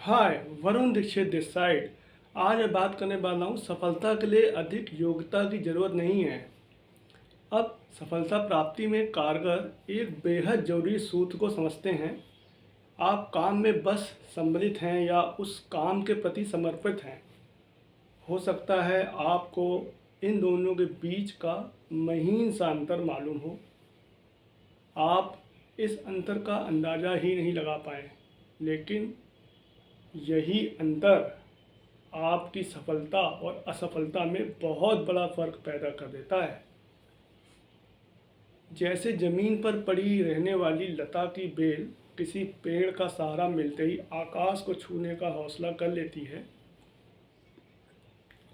Hi, Varun Dikshit this side. आज मैं बात करने वाला हूँ सफलता के लिए अधिक योग्यता की ज़रूरत नहीं है। अब सफलता प्राप्ति में कारगर एक बेहद ज़रूरी सूत्र को समझते हैं। आप काम में बस सम्मिलित हैं या उस काम के प्रति समर्पित हैं। हो सकता है आपको इन दोनों के बीच का महीन सा अंतर मालूम हो। आप इस अंतर का अंदाज़ा ही नहीं लगा पाए, लेकिन यही अंतर आपकी सफलता और असफलता में बहुत बड़ा फ़र्क पैदा कर देता है। जैसे ज़मीन पर पड़ी रहने वाली लता की बेल किसी पेड़ का सहारा मिलते ही आकाश को छूने का हौसला कर लेती है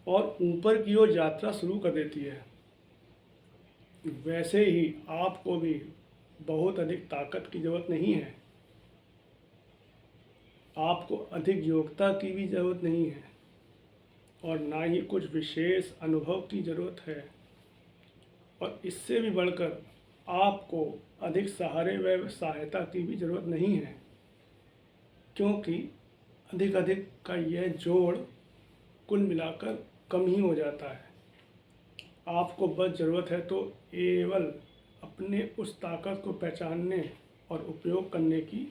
और ऊपर की ओर यात्रा शुरू कर देती है, वैसे ही आपको भी बहुत अधिक ताकत की ज़रूरत नहीं है। आपको अधिक योग्यता की भी ज़रूरत नहीं है और ना ही कुछ विशेष अनुभव की ज़रूरत है। और इससे भी बढ़कर आपको अधिक सहारे व सहायता की भी ज़रूरत नहीं है, क्योंकि अधिक अधिक का यह जोड़ कुल मिलाकर कम ही हो जाता है। आपको बस ज़रूरत है तो केवल अपने उस ताकत को पहचानने और उपयोग करने की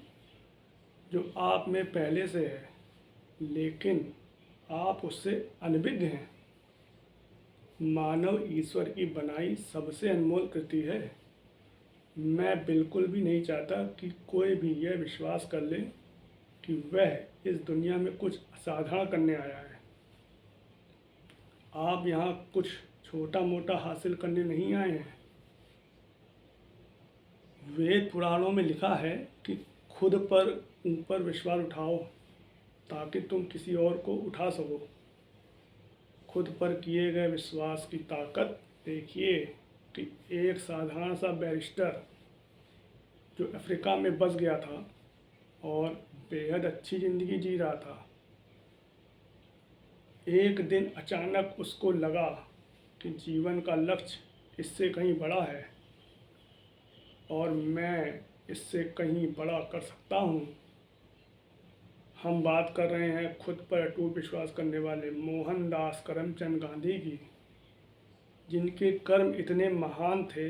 जो आप में पहले से है, लेकिन आप उससे अनभिज्ञ हैं। मानव ईश्वर की बनाई सबसे अनमोल कृति है। मैं बिल्कुल भी नहीं चाहता कि कोई भी यह विश्वास कर ले कि वह इस दुनिया में कुछ असाधारण करने आया है। आप यहाँ कुछ छोटा मोटा हासिल करने नहीं आए हैं। वेद पुराणों में लिखा है कि खुद पर ऊपर विश्वास उठाओ ताकि तुम किसी और को उठा सको। खुद पर किए गए विश्वास की ताकत देखिए कि एक साधारण सा बैरिस्टर जो अफ्रीका में बस गया था और बेहद अच्छी ज़िंदगी जी रहा था, एक दिन अचानक उसको लगा कि जीवन का लक्ष्य इससे कहीं बड़ा है और मैं इससे कहीं बड़ा कर सकता हूँ। हम बात कर रहे हैं खुद पर अटूट विश्वास करने वाले मोहनदास करमचंद गांधी की, जिनके कर्म इतने महान थे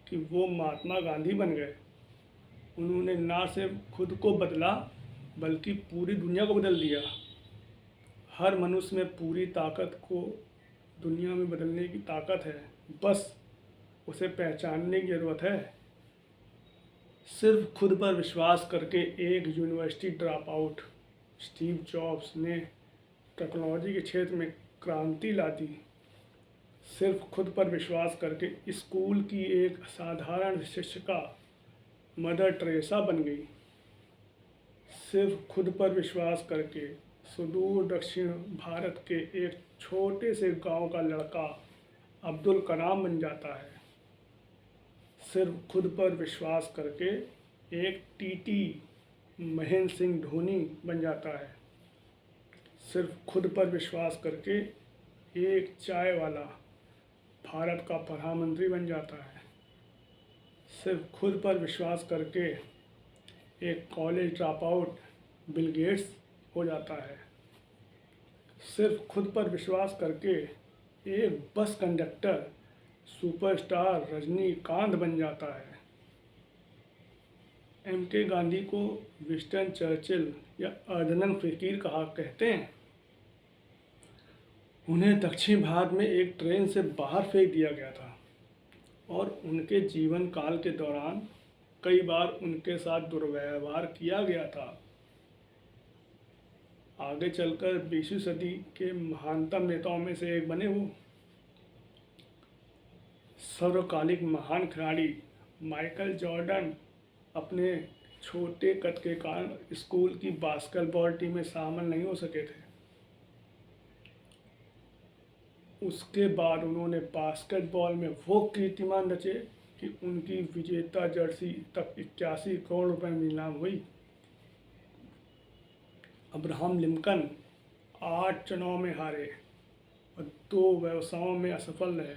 कि वो महात्मा गांधी बन गए। उन्होंने ना सिर्फ खुद को बदला बल्कि पूरी दुनिया को बदल दिया। हर मनुष्य में पूरी ताकत को दुनिया में बदलने की ताकत है, बस उसे पहचानने की ज़रूरत है। सिर्फ खुद पर विश्वास करके एक university drop out Steve jobs ने टेक्नोलॉजी के क्षेत्र में क्रांति ला दी। सिर्फ खुद पर विश्वास करके स्कूल की एक साधारण शिक्षिका मदर टेरेसा बन गई। सिर्फ खुद पर विश्वास करके सुदूर दक्षिण भारत के एक छोटे से गांव का लड़का अब्दुल कलाम बन जाता है। सिर्फ खुद पर विश्वास करके एक टीटी महेंद्र सिंह धोनी बन जाता है। सिर्फ खुद पर विश्वास करके एक चाय वाला भारत का प्रधानमंत्री बन जाता है। सिर्फ खुद पर विश्वास करके एक college drop out Bill Gates हो जाता है। सिर्फ खुद पर विश्वास करके एक बस कंडक्टर सुपरस्टार रजनीकांत बन जाता है। एम.के. गांधी को विंस्टन चर्चिल या अर्धनंग फ़कीर कहा कहते हैं। उन्हें दक्षिण भारत में एक ट्रेन से बाहर फेंक दिया गया था और उनके जीवन काल के दौरान कई बार उनके साथ दुर्व्यवहार किया गया था। आगे चलकर 20वीं सदी के महानतम नेताओं में से एक बने वो। सर्वकालिक महान खिलाड़ी माइकल जॉर्डन अपने छोटे कद के कारण स्कूल की बास्केटबॉल टीम में शामिल नहीं हो सके थे। उसके बाद उन्होंने बास्केटबॉल में वो कीर्तिमान रचे कि उनकी विजेता जर्सी तक 81 करोड़ रुपए में नीलाम हुई। अब्राहम लिंकन 8 चुनाव में हारे और 2 व्यवसायों में असफल रहे,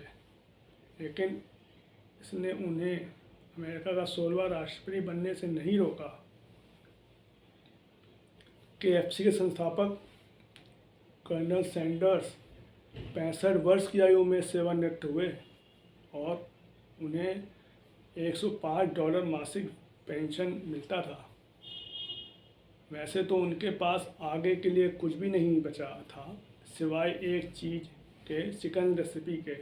लेकिन इसने उन्हें अमेरिका का 16वां राष्ट्रपति बनने से नहीं रोका। KFC के संस्थापक कर्नल सैंडर्स 65 वर्ष की आयु में सेवानिवृत्त हुए और उन्हें $105 मासिक पेंशन मिलता था। वैसे तो उनके पास आगे के लिए कुछ भी नहीं बचा था सिवाय एक चीज़ के, चिकन रेसिपी के।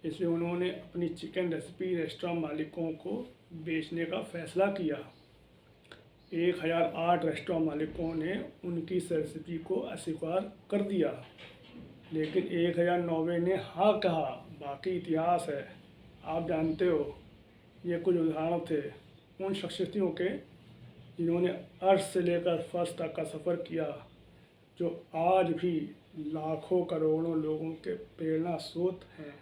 इसलिए उन्होंने अपनी चिकन रेसिपी रेस्टोरेंट मालिकों को बेचने का फैसला किया। 1008 रेस्टोरेंट मालिकों ने उनकी इस रेसिपी को अस्वीकार कर दिया, लेकिन 1009वें ने हाँ कहा। बाकी इतिहास है, आप जानते हो। ये कुछ उदाहरण थे उन शख्सियतों के जिन्होंने अर्श से लेकर फर्श तक का सफ़र किया, जो आज भी लाखों करोड़ों लोगों के प्रेरणा स्रोत हैं।